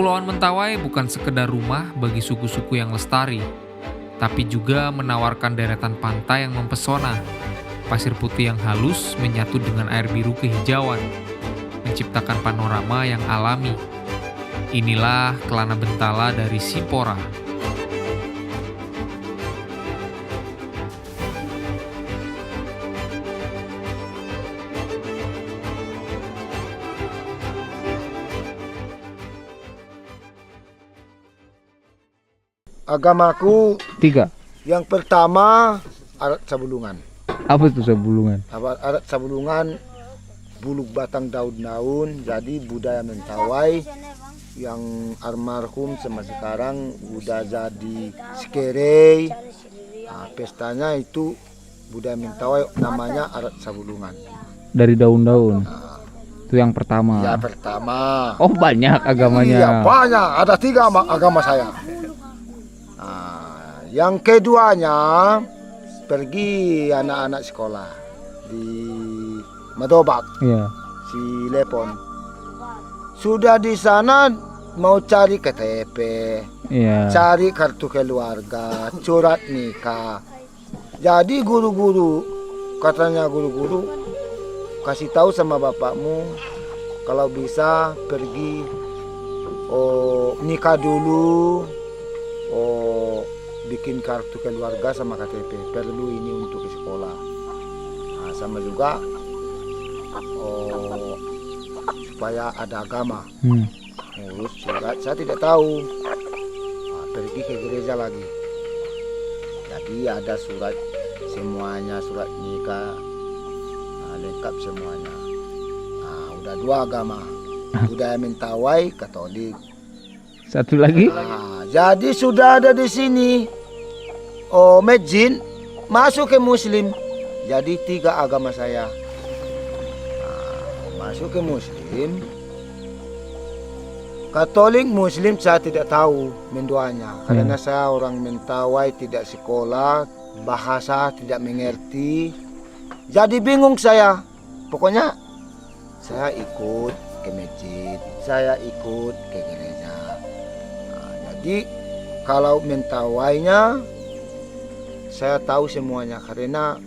Kepulauan Mentawai bukan sekedar rumah bagi suku-suku yang lestari, tapi juga menawarkan deretan pantai yang mempesona. Pasir putih yang halus menyatu dengan air biru kehijauan, menciptakan panorama yang alami. Inilah Kelana Bentala dari Sipora. Agamaku 3. yang pertama adat Sabulungan. Apa itu Sabulungan? Adat Sabulungan buluk batang daun-daun, jadi budaya Mentawai yang almarhum sama sekarang udah jadi sekerei. Nah, pestanya itu budaya Mentawai namanya adat Sabulungan. Dari daun-daun. Itu yang pertama. Ya pertama. Oh, banyak agamanya. Iya banyak, ada 3 agama saya. Nah, yang keduanya pergi anak-anak sekolah di Madobak, Iya. si Lepon. Sudah di sana mau cari KTP, Iya. cari kartu keluarga, surat nikah. Jadi katanya guru-guru kasih tahu sama bapakmu kalau bisa pergi nikah dulu, bikin kartu keluarga sama KTP, perlu ini untuk ke sekolah. Nah, sama juga supaya ada agama. Ngurus surat saya tidak tahu. Nah, pergi ke gereja lagi. Jadi ada surat semuanya, surat nikah, lengkap semuanya. Nah, udah 2 agama, budaya Mentawai, Katolik. Satu lagi? Nah, jadi sudah ada di sini masjid masuk ke Muslim. Jadi 3 agama saya. Nah, masuk ke Muslim. Katolik, Muslim saya tidak tahu mendoanya karena saya orang Mentawai, tidak sekolah, bahasa tidak mengerti. Jadi bingung saya. Pokoknya saya ikut ke masjid, saya ikut ke gereja. Jadi kalau Mentawainya saya tahu semuanya karena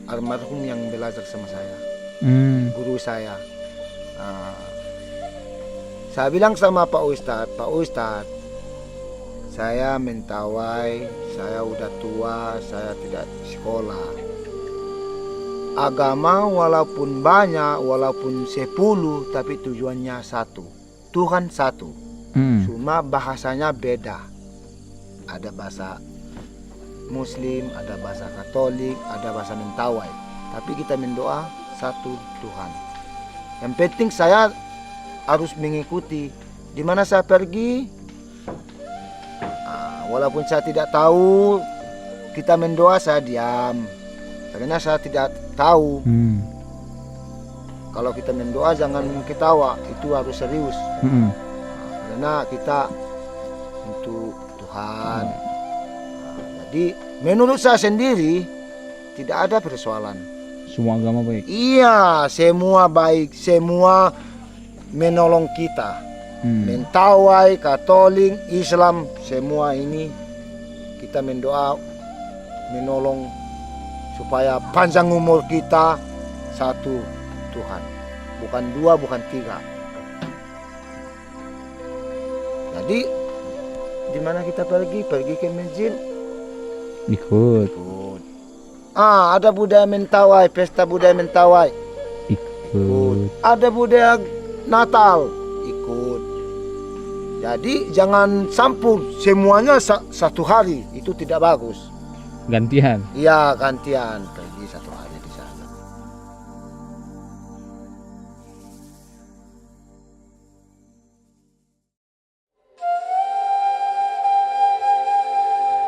almarhum yang belajar sama saya, guru saya. Nah, saya bilang sama Pak Ustadz, saya Mentawai, saya udah tua, saya tidak sekolah. Agama walaupun banyak, walaupun 10, tapi tujuannya satu, Tuhan satu. Cuma bahasanya beda. Ada bahasa Muslim, ada bahasa Katolik, ada bahasa Mentawai. Tapi kita mendoa satu Tuhan. Yang penting saya harus mengikuti. Di mana saya pergi, walaupun saya tidak tahu, kita mendoa saya diam. Karena saya tidak tahu. Kalau kita mendoa jangan ketawa, itu harus serius. Karena kita untuk Tuhan. Jadi menurut saya sendiri tidak ada persoalan. Semua agama baik. Iya, semua baik, semua menolong kita. Mentawai, Katolik, Islam, semua ini kita mendoa menolong supaya panjang umur kita, satu Tuhan. Bukan 2, bukan 3. Jadi di mana kita pergi ke masjid, Ikut. ada budaya Mentawai, pesta budaya Mentawai, Ikut. ada budaya Natal, ikut. Jadi jangan campur semuanya satu hari, itu tidak bagus. Gantian. Iya, gantian pergi satu hari di sana.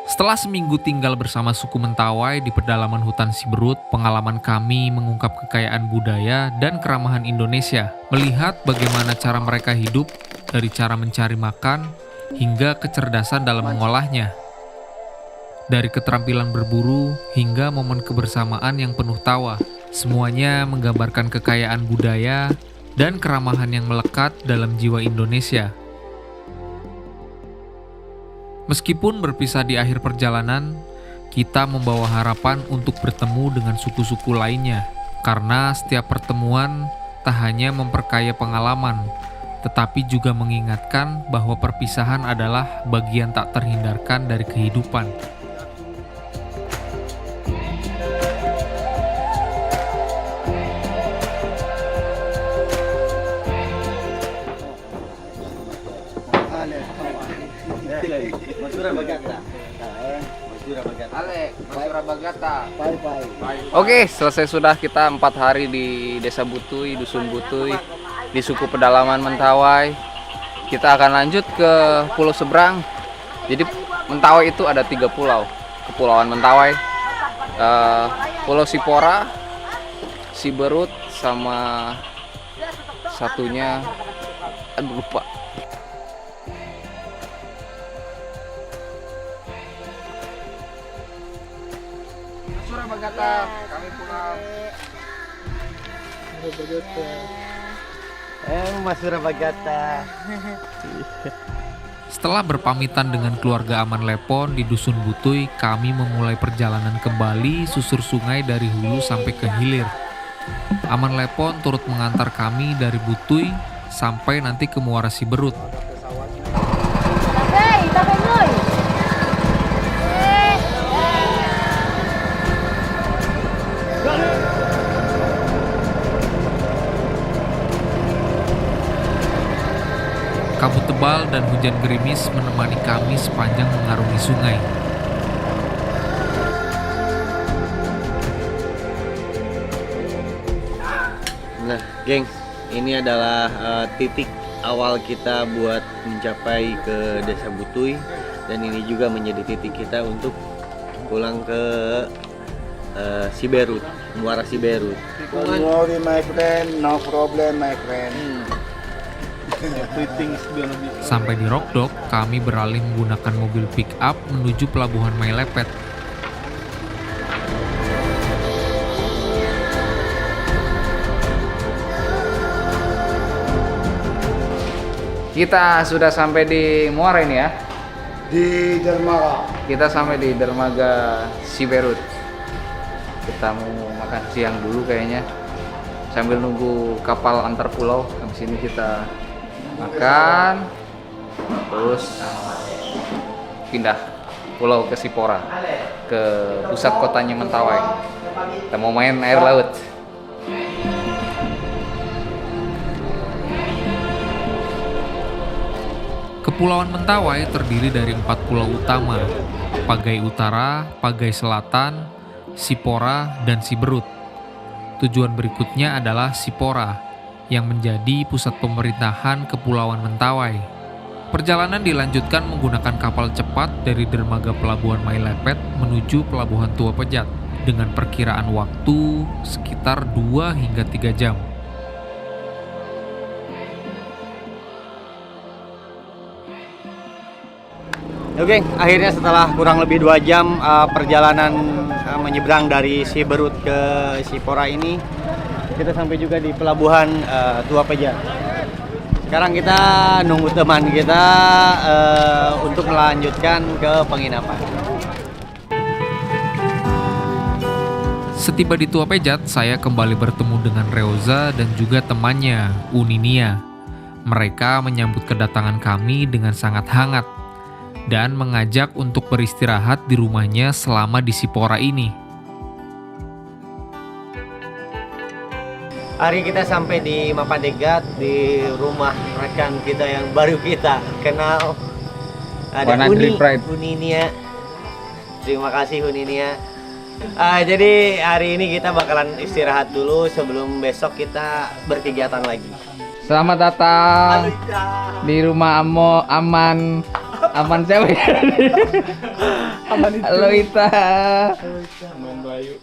Setelah seminggu tinggal bersama suku Mentawai di pedalaman hutan Siberut, pengalaman kami mengungkap kekayaan budaya dan keramahan Indonesia, melihat bagaimana cara mereka hidup, dari cara mencari makan hingga kecerdasan dalam mengolahnya. Dari keterampilan berburu hingga momen kebersamaan yang penuh tawa, semuanya menggambarkan kekayaan budaya dan keramahan yang melekat dalam jiwa Indonesia. Meskipun berpisah di akhir perjalanan, kita membawa harapan untuk bertemu dengan suku-suku lainnya. Karena setiap pertemuan tak hanya memperkaya pengalaman, tetapi juga mengingatkan bahwa perpisahan adalah bagian tak terhindarkan dari kehidupan. Oke, selesai sudah kita 4 hari di Desa Butuy, Dusun Butuy, di suku pedalaman Mentawai. Kita akan lanjut ke pulau seberang. Jadi Mentawai itu ada 3 pulau. Kepulauan Mentawai, Pulau Sipora, Siberut, sama satunya aduh lupa. Surabagata, kami pulang. Mas Surabagata. Setelah berpamitan dengan keluarga Aman Lepon di Dusun Butuy, kami memulai perjalanan kembali susur sungai dari hulu sampai ke hilir. Aman Lepon turut mengantar kami dari Butuy sampai nanti ke Muara Siberut. Kabut tebal dan hujan gerimis menemani kami sepanjang mengarungi sungai. Nah, geng, ini adalah titik awal kita buat mencapai ke Desa Butuy, dan ini juga menjadi titik kita untuk pulang ke Siberut, Muara Siberut. Don't worry my friend, no problem my friend. Sampai di Rokdok, kami beralih menggunakan mobil pick up menuju pelabuhan Mailepet. Kita sudah sampai di Muara ini ya. Di Dermaga. Kita sampai di dermaga Siberut. Kita mau makan siang dulu kayaknya, sambil nunggu kapal antar pulau. Habis ini kita makan, terus pindah pulau ke Sipora, ke pusat kotanya Mentawai. Kita mau main air laut. Kepulauan Mentawai terdiri dari 4 pulau utama, Pagai Utara, Pagai Selatan, Sipora, dan Siberut. Tujuan berikutnya adalah Sipora, yang menjadi pusat pemerintahan Kepulauan Mentawai. Perjalanan dilanjutkan menggunakan kapal cepat dari dermaga pelabuhan Mailepet menuju pelabuhan Tua Pejat dengan perkiraan waktu sekitar 2 hingga 3 jam. Oke, akhirnya setelah kurang lebih 2 jam perjalanan menyeberang dari Siberut ke Sipora ini, kita sampai juga di pelabuhan Tua Pejat. Sekarang kita nunggu teman kita untuk melanjutkan ke penginapan. Setiba di Tua Pejat, saya kembali bertemu dengan Reoza dan juga temannya, Uninia. Mereka menyambut kedatangan kami dengan sangat hangat dan mengajak untuk beristirahat di rumahnya selama di Sipora ini. Hari kita sampai di Mapadegat, di rumah rekan kita yang baru kita kenal. Ada Uninia. Terima kasih Uninia. Jadi hari ini kita bakalan istirahat dulu sebelum besok kita berkegiatan lagi. Selamat datang di rumah Aman siapa ya? Aman itu. Halo Ita. Aman Bayu.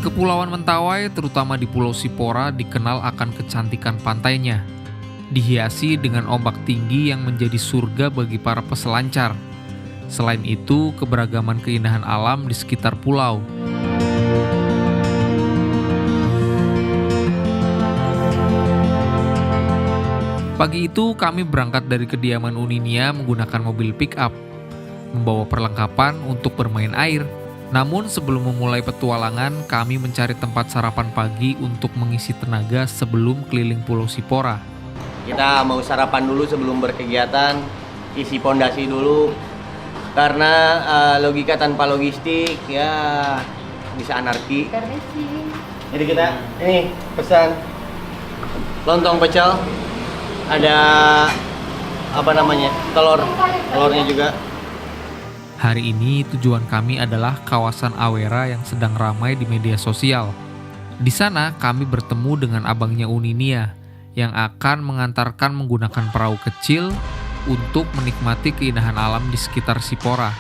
Kepulauan Mentawai, terutama di Pulau Sipora, dikenal akan kecantikan pantainya. Dihiasi dengan ombak tinggi yang menjadi surga bagi para peselancar. Selain itu, keberagaman keindahan alam di sekitar pulau. Pagi itu kami berangkat dari kediaman Uninia menggunakan mobil pick-up, membawa perlengkapan untuk bermain air. Namun sebelum memulai petualangan, kami mencari tempat sarapan pagi untuk mengisi tenaga sebelum keliling Pulau Sipora. Kita mau sarapan dulu sebelum berkegiatan, isi pondasi dulu. Karena logika tanpa logistik ya bisa anarki. Jadi kita ini pesan lontong pecel, ada apa namanya, telurnya juga. Hari ini tujuan kami adalah kawasan Awera yang sedang ramai di media sosial. Di sana kami bertemu dengan abangnya Uninia yang akan mengantarkan menggunakan perahu kecil untuk menikmati keindahan alam di sekitar Sipora.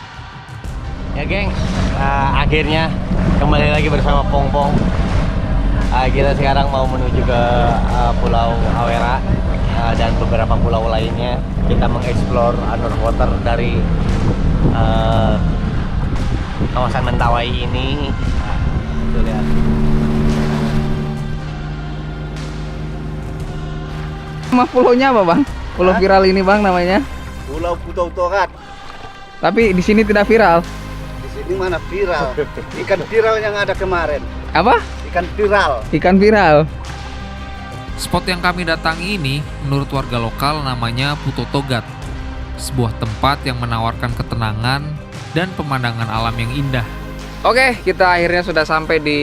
Ya geng, akhirnya kembali lagi bersama Pong-Pong. Kita sekarang mau menuju ke Pulau Awera dan beberapa pulau lainnya. Kita mengeksplor underwater dari kawasan Mentawai ini. Tuh lihat. Nama pulaunya apa bang? Pulau viral ini bang namanya. Pulau Putotogat. Tapi di sini tidak viral. Di sini mana viral? Ikan viral yang ada kemarin. Apa? Ikan viral. Ikan viral. Spot yang kami datangi ini menurut warga lokal namanya Putotogat. Sebuah tempat yang menawarkan ketenangan dan pemandangan alam yang indah. Oke, kita akhirnya sudah sampai di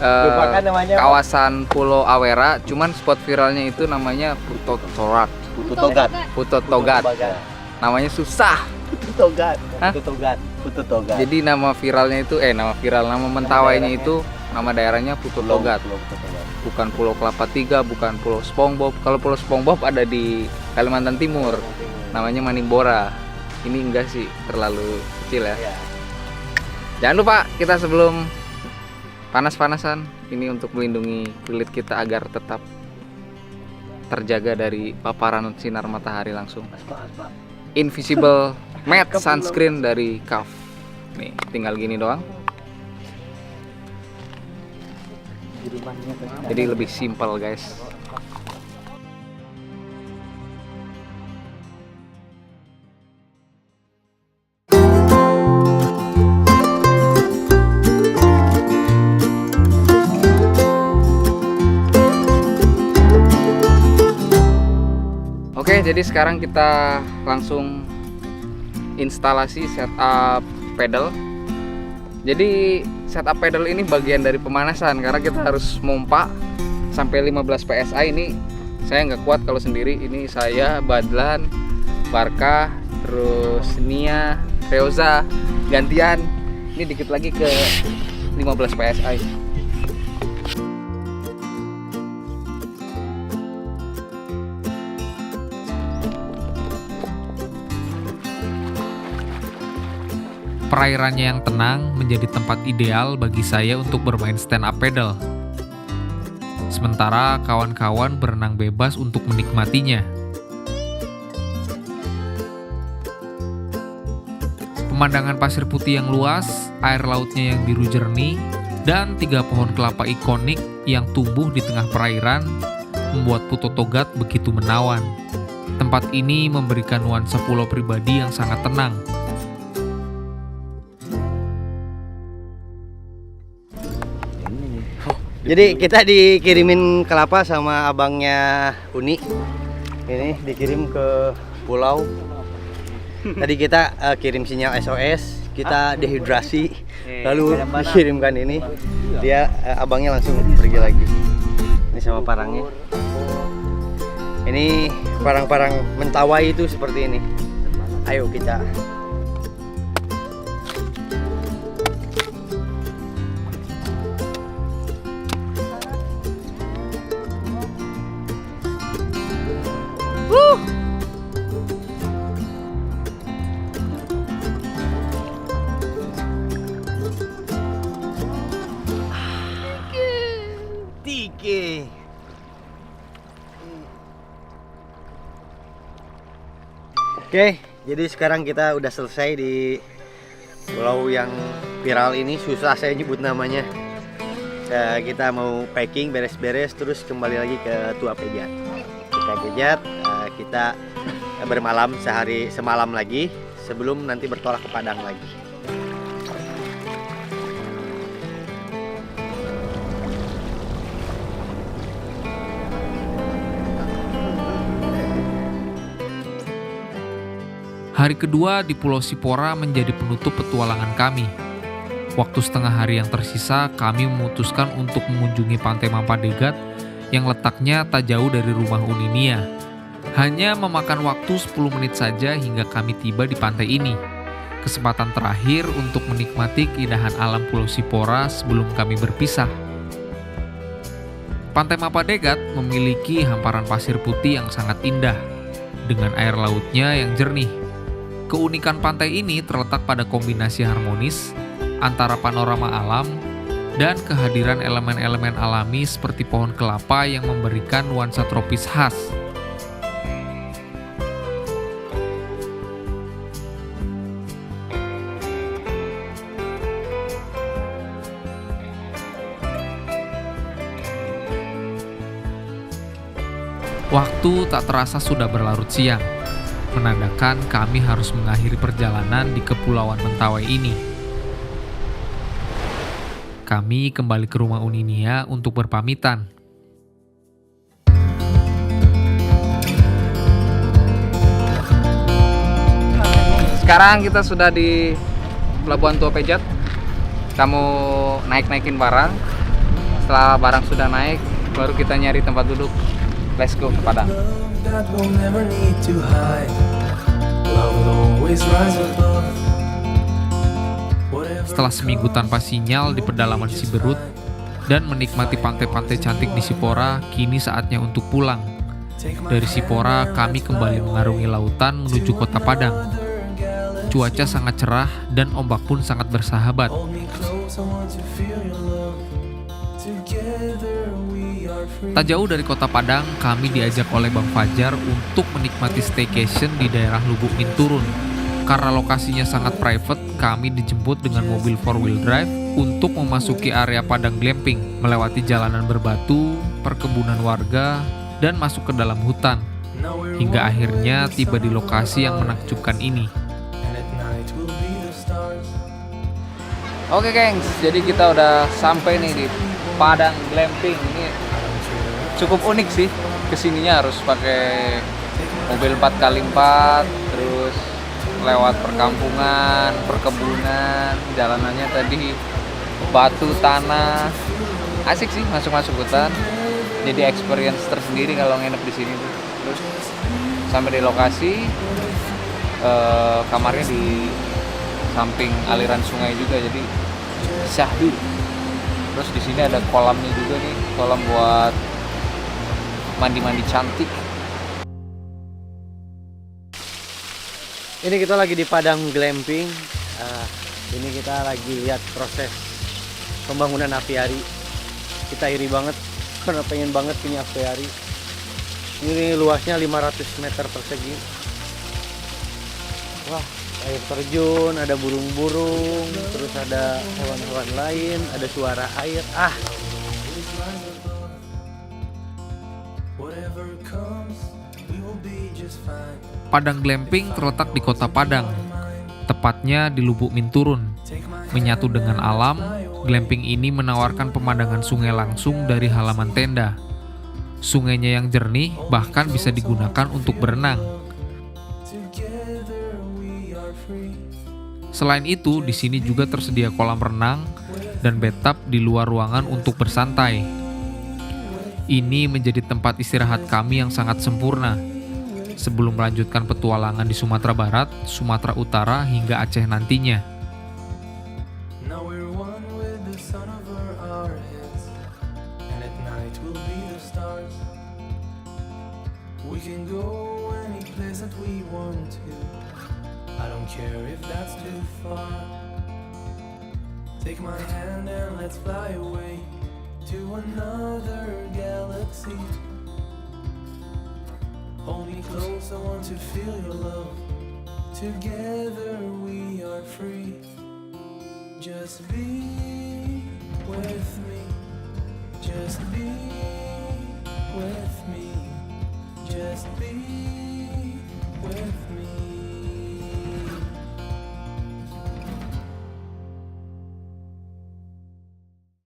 Lupakan namanya, kawasan Pulau Awera. Cuman spot viralnya itu namanya Putotogat. Putotogat. Namanya susah. Putotogat. Hah? Putotogat. Jadi nama viralnya itu nama mentawainya itu nama daerahnya Putotogat. Bukan Pulau Kelapa Tiga, bukan Pulau SpongeBob. Kalau Pulau SpongeBob ada di Kalimantan Timur. Namanya Manimbora. Ini enggak sih, terlalu kecil ya. Jangan lupa kita sebelum panas-panasan ini untuk melindungi kulit kita agar tetap terjaga dari paparan sinar matahari langsung. Invisible Matte Sunscreen dari KAF. Nih, tinggal gini doang. Jadi lebih simpel, guys. Oke, jadi sekarang kita langsung instalasi setup pedal. Jadi setup pedal ini bagian dari pemanasan karena kita harus mompa sampai 15 PSI. Ini saya nggak kuat kalau sendiri. Ini saya, Badlan, Barka, terus Nia, Reoza gantian. Ini dikit lagi ke 15 PSI. Perairannya yang tenang menjadi tempat ideal bagi saya untuk bermain stand up paddle. Sementara kawan-kawan berenang bebas untuk menikmatinya. Pemandangan pasir putih yang luas, air lautnya yang biru jernih, dan 3 pohon kelapa ikonik yang tumbuh di tengah perairan membuat Putotogat begitu menawan. Tempat ini memberikan nuansa pulau pribadi yang sangat tenang. Jadi kita dikirimin kelapa sama abangnya Uni. Ini dikirim ke pulau. Tadi kita kirim sinyal SOS, kita dehidrasi, lalu dikirimkan ini. Dia abangnya langsung pergi lagi. Ini sama parangnya. Ini parang-parang Mentawai itu seperti ini. Ayo kita. Tike. Oke, jadi sekarang kita udah selesai di pulau yang viral ini. Susah saya nyebut namanya. Kita mau packing, beres-beres, terus kembali lagi ke Tua Peja. Kagejat, kita bermalam semalam lagi sebelum nanti bertolak ke Padang lagi. Hari kedua di Pulau Sipora menjadi penutup petualangan kami. Waktu setengah hari yang tersisa, kami memutuskan untuk mengunjungi Pantai Mampadegat yang letaknya tak jauh dari rumah Uninia. Hanya memakan waktu 10 menit saja hingga kami tiba di pantai ini. Kesempatan terakhir untuk menikmati keindahan alam Pulau Sipora sebelum kami berpisah. Pantai Mampadegat memiliki hamparan pasir putih yang sangat indah, dengan air lautnya yang jernih. Keunikan pantai ini terletak pada kombinasi harmonis antara panorama alam dan kehadiran elemen-elemen alami seperti pohon kelapa yang memberikan nuansa tropis khas. Waktu tak terasa sudah berlarut siang, menandakan kami harus mengakhiri perjalanan di Kepulauan Mentawai ini. Kami kembali ke rumah Uninia untuk berpamitan. Sekarang kita sudah di Pelabuhan Tua Pejat. Kamu naik-naikin barang. Setelah barang sudah naik, baru kita nyari tempat duduk. Let's go ke Padang. That will never need to hide. Love will always rise above. Setelah seminggu tanpa sinyal di pedalaman Siberut dan menikmati pantai-pantai cantik di Sipora, kini saatnya untuk pulang. Dari Sipora, kami kembali mengarungi lautan menuju kota Padang. Cuaca sangat cerah dan ombak pun sangat bersahabat. Hold me close, I want to feel your love. Together we are free. Tak jauh dari kota Padang, kami diajak oleh Bang Fajar untuk menikmati staycation di daerah Lubuk Minturun. Karena lokasinya sangat private, kami dijemput dengan mobil 4-wheel drive untuk memasuki area Padang Glamping, melewati jalanan berbatu, perkebunan warga, dan masuk ke dalam hutan. Hingga akhirnya tiba di lokasi yang menakjubkan ini. And at night will be the stars. Oke, gengs, jadi kita udah sampai nih di Padang Glamping. Ini cukup unik sih. Kesininya harus pakai mobil 4x4, terus lewat perkampungan, perkebunan, jalanannya tadi batu, tanah. Asik sih masuk-masuk hutan. Jadi experience tersendiri kalau nginep di sini tuh. Terus sampai di lokasi, kamarnya di samping aliran sungai juga, jadi syahdu. Terus di sini ada kolamnya juga nih, kolam buat mandi-mandi cantik. Ini kita lagi di Padang Glamping. Ini kita lagi lihat proses pembangunan aviari. Kita iri banget karena pengen banget punya aviari. Ini luasnya 500 meter persegi. Wah, air terjun, ada burung-burung, terus ada hewan-hewan lain, ada suara air. Whatever comes, we will be just fine. Padang Glamping terletak di kota Padang, tepatnya di Lubuk Minturun. Menyatu dengan alam, glamping ini menawarkan pemandangan sungai langsung dari halaman tenda. Sungainya yang jernih bahkan bisa digunakan untuk berenang. Together we are free. Selain itu, di sini juga tersedia kolam renang dan bathtub di luar ruangan untuk bersantai. Ini menjadi tempat istirahat kami yang sangat sempurna sebelum melanjutkan petualangan di Sumatera Barat, Sumatera Utara, hingga Aceh nantinya. Now we're one with the sun over our heads, and at night we'll be the stars. We can go any place that we want to. I don't care if that's too far. Take my hand and let's fly away to another galaxy. Hold me close, I want to feel your love. Together we are free. Just be